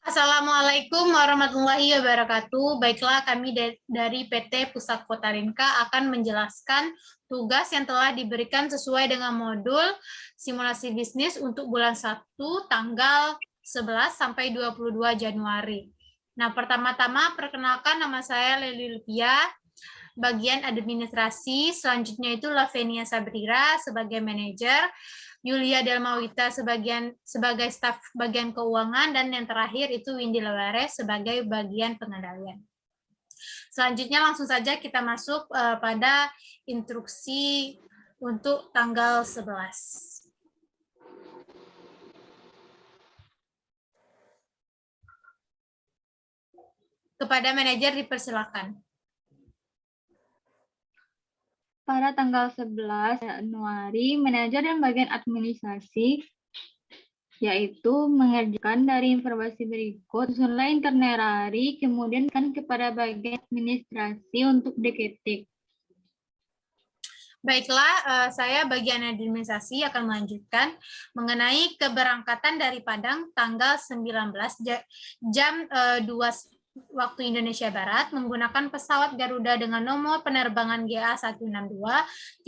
Assalamualaikum warahmatullahi wabarakatuh. Baiklah, kami dari PT Pusat Kotarinka akan menjelaskan tugas yang telah diberikan sesuai dengan modul simulasi bisnis untuk bulan 1 tanggal 11 sampai 22 Januari. Nah, pertama-tama perkenalkan, nama saya Leli Lupia, bagian administrasi. Selanjutnya itu Lavenia Sabrira sebagai manajer, Yulia Delmawita sebagai staf bagian keuangan, dan yang terakhir itu Windy Lawares sebagai bagian pengendalian. Selanjutnya langsung saja kita masuk pada instruksi untuk tanggal 11. Kepada manajer dipersilakan. Pada tanggal 11 Januari, manajer dan bagian administrasi yaitu mengerjakan dari informasi berikut, susunlah itinerary, kemudian kan kepada bagian administrasi untuk diketik. Baiklah, saya bagian administrasi akan melanjutkan mengenai keberangkatan dari Padang tanggal 19 jam 2 waktu Indonesia Barat menggunakan pesawat Garuda dengan nomor penerbangan GA162,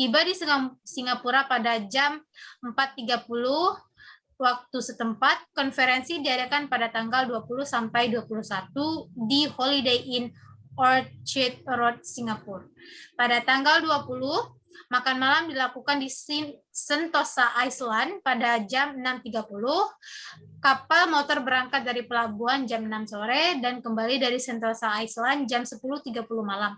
tiba di Singapura pada jam 4.30 waktu setempat. Konferensi diadakan pada tanggal 20 sampai 21 di Holiday Inn Orchard Road, Singapura. Pada tanggal 20, makan malam dilakukan di Sentosa Island pada jam 6.30. Kapal motor berangkat dari pelabuhan jam 6 sore dan kembali dari Sentosa Island jam 10.30 malam.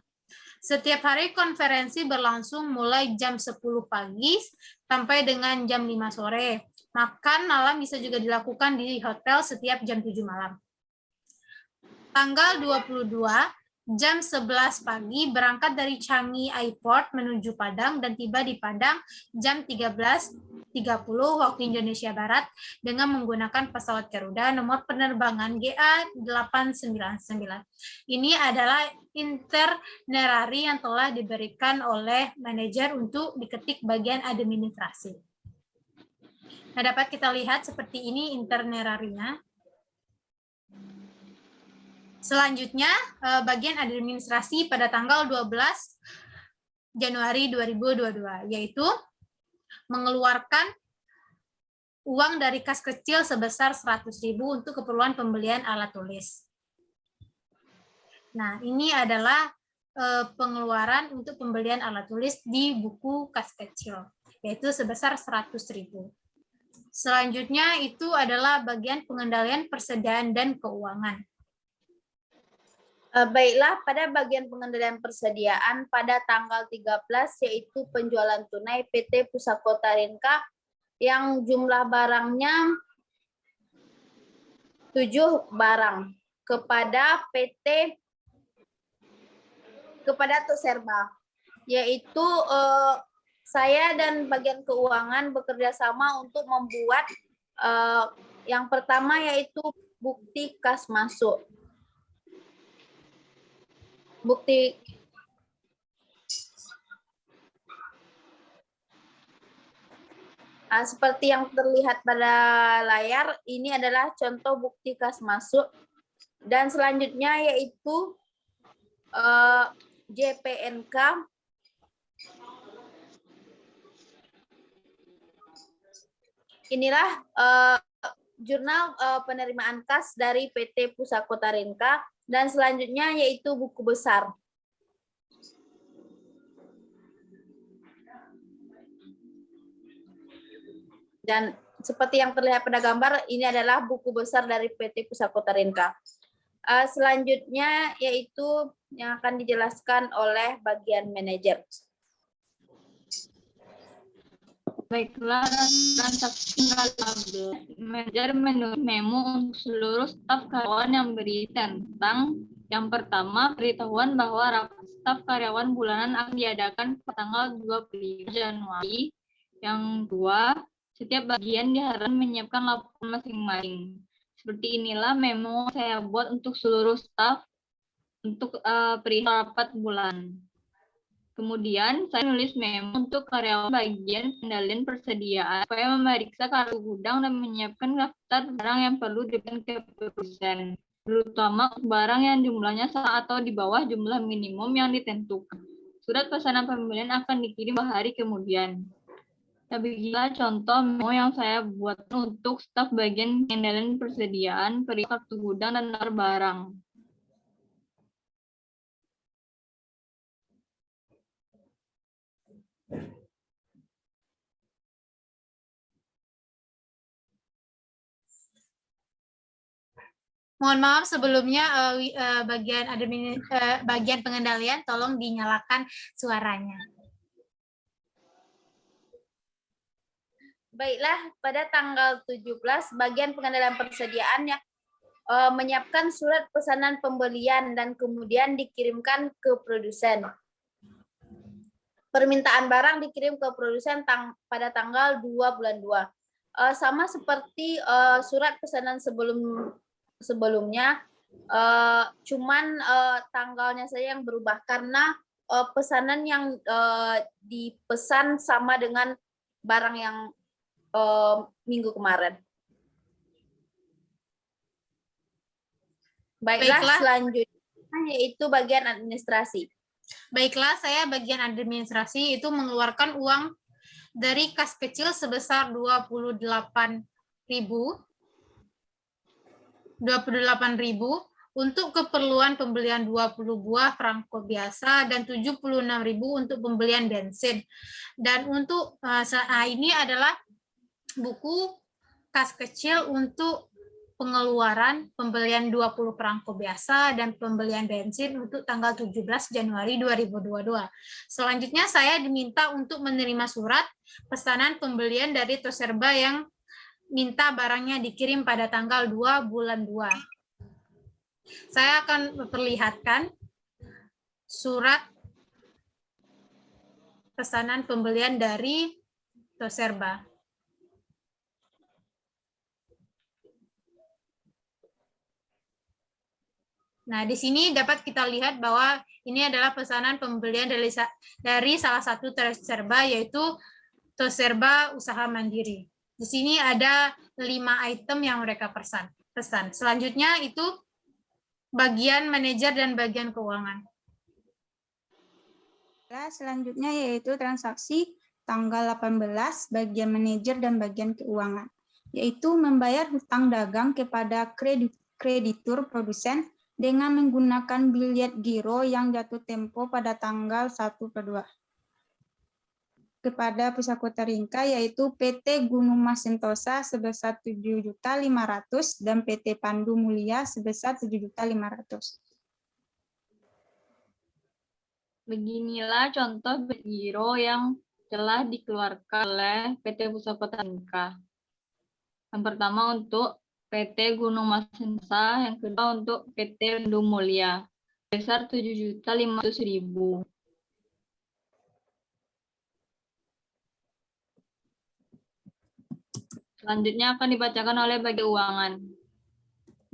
Setiap hari konferensi berlangsung mulai jam 10 pagi sampai dengan jam 5 sore. Makan malam bisa juga dilakukan di hotel setiap jam 7 malam. Tanggal 22, jam 11 pagi berangkat dari Changi Airport menuju Padang dan tiba di Padang jam 13.30 waktu Indonesia Barat dengan menggunakan pesawat Garuda nomor penerbangan GA899. Ini adalah itinerary yang telah diberikan oleh manajer untuk diketik bagian administrasi. Nah, dapat kita lihat seperti ini itinerary-nya. Selanjutnya, bagian administrasi pada tanggal 12 Januari 2022, yaitu mengeluarkan uang dari kas kecil sebesar 100.000 untuk keperluan pembelian alat tulis. Nah, ini adalah pengeluaran untuk pembelian alat tulis di buku kas kecil, yaitu sebesar 100.000. Selanjutnya itu adalah bagian pengendalian persediaan dan keuangan. Baiklah, pada bagian pengendalian persediaan pada tanggal 13 yaitu penjualan tunai PT Pusat Kotarinka yang jumlah barangnya 7 barang kepada Tuk Serba, yaitu saya dan bagian keuangan bekerja sama untuk membuat yang pertama yaitu bukti kas masuk. Seperti yang terlihat pada layar, ini adalah contoh bukti kas masuk. Dan selanjutnya yaitu JPNK. Inilah jurnal penerimaan kas dari PT Pusat Kotarinka. Dan selanjutnya yaitu buku besar. Dan seperti yang terlihat pada gambar, ini adalah buku besar dari PT Pusat Kotarinka. Selanjutnya yaitu yang akan dijelaskan oleh bagian manajer. Baiklah, transaksi tanggal 15, manajer menulis memo untuk seluruh staf karyawan yang berisi tentang yang pertama, beritahuan bahwa rapat staf karyawan bulanan akan diadakan pada tanggal 25 Januari. Yang kedua, setiap bagian diharapkan menyiapkan laporan masing-masing. Seperti inilah memo saya buat untuk seluruh staf untuk perihal rapat bulan. Kemudian saya nulis memo untuk karyawan bagian kendalian persediaan supaya memeriksa kartu gudang dan menyiapkan daftar barang yang perlu diberikan ke produsen, terutama barang yang jumlahnya sama atau di bawah jumlah minimum yang ditentukan. Surat pesanan pembelian akan dikirim 2 hari kemudian. Nah, beginilah contoh memo yang saya buat untuk staf bagian kendalian persediaan, periksa kartu gudang dan daftar barang. Mohon maaf sebelumnya bagian pengendalian tolong dinyalakan suaranya. Baiklah, pada tanggal 17 bagian pengendalian persediaan yang menyiapkan surat pesanan pembelian dan kemudian dikirimkan ke produsen. Permintaan barang dikirim ke produsen pada tanggal 2 bulan 2. Sama seperti surat pesanan sebelumnya, cuman tanggalnya saja yang berubah karena pesanan yang dipesan sama dengan barang yang minggu kemarin. Baiklah, selanjutnya yaitu bagian administrasi. Baiklah, saya bagian administrasi itu mengeluarkan uang dari kas kecil sebesar 28.000 untuk keperluan pembelian 20 buah perangko biasa dan 76.000 untuk pembelian bensin. Dan untuk ini adalah buku kas kecil untuk pengeluaran pembelian 20 perangko biasa dan pembelian bensin untuk tanggal 17 Januari 2022. Selanjutnya saya diminta untuk menerima surat pesanan pembelian dari Toserba yang minta barangnya dikirim pada tanggal 2 bulan 2. Saya akan memperlihatkan surat pesanan pembelian dari Toserba. Nah, di sini dapat kita lihat bahwa ini adalah pesanan pembelian dari salah satu Toserba, yaitu Toserba Usaha Mandiri. Di sini ada 5 item yang mereka pesan. Selanjutnya itu bagian manajer dan bagian keuangan. Selanjutnya yaitu transaksi tanggal 18 bagian manajer dan bagian keuangan, yaitu membayar hutang dagang kepada kreditur produsen dengan menggunakan bilet giro yang jatuh tempo pada tanggal 1/2 kepada Pusako Taringka, yaitu PT Gunung Mas Sentosa sebesar 7.500.000 dan PT Pandu Mulia sebesar 7.500.000. Beginilah contoh giro yang telah dikeluarkan oleh PT Pusako Taringka. Yang pertama untuk PT Gunung Mas Sentosa, yang kedua untuk PT Pandu Mulia sebesar 7.500.000. Selanjutnya akan dibacakan oleh bagian keuangan.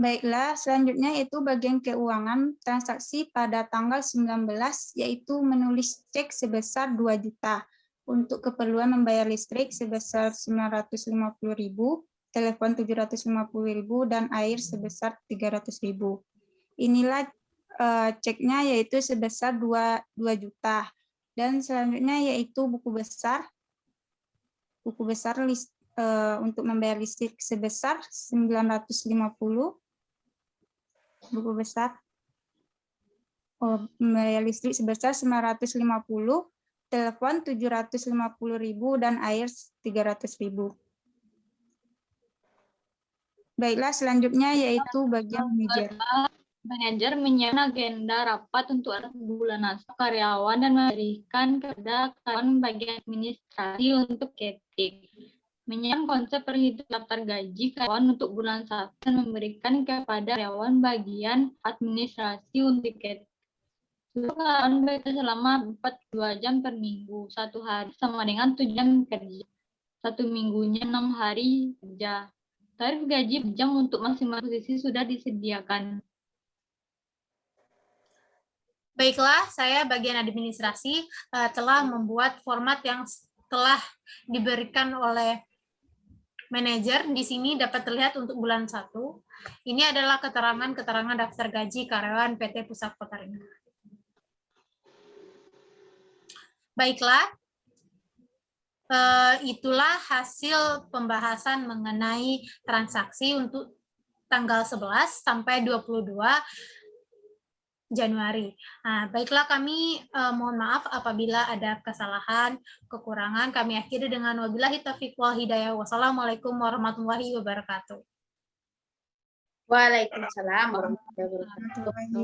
Baiklah, selanjutnya itu bagian keuangan transaksi pada tanggal 19, yaitu menulis cek sebesar 2 juta untuk keperluan membayar listrik sebesar 950.000, telepon 750.000, dan air sebesar 300.000. Inilah ceknya, yaitu sebesar 2 juta. Dan selanjutnya yaitu buku besar untuk membayar listrik sebesar 950, buku besar membayar listrik sebesar 950, telepon 750.000, dan air 300.000. Baiklah, selanjutnya yaitu bagian manajer. Manajer menyiapkan agenda rapat untuk bulan nasabah karyawan dan memberikan kepada karyawan bagian administrasi untuk ketik. Menyiapkan konsep perhitungan daftar gaji karyawan untuk bulan 1 dan memberikan kepada karyawan bagian administrasi untuk ketik. Karyawan bekerja selama 42 jam per minggu, 1 hari sama dengan 7 jam kerja. 1 minggunya 6 hari kerja. Tarif gaji per jam untuk masing-masing posisi sudah disediakan. Baiklah, saya bagian administrasi telah membuat format yang telah diberikan oleh manajer. Di sini dapat terlihat untuk bulan 1. Ini adalah keterangan daftar gaji karyawan PT Pusat Kota Rinca. Baiklah, itulah hasil pembahasan mengenai transaksi untuk tanggal 11 sampai 22 Januari. Nah, baiklah, kami mohon maaf apabila ada kesalahan, kekurangan. Kami akhiri dengan wabillahi taufiq wal hidayah. Wassalamualaikum warahmatullahi wabarakatuh. Waalaikumsalam warahmatullahi wabarakatuh.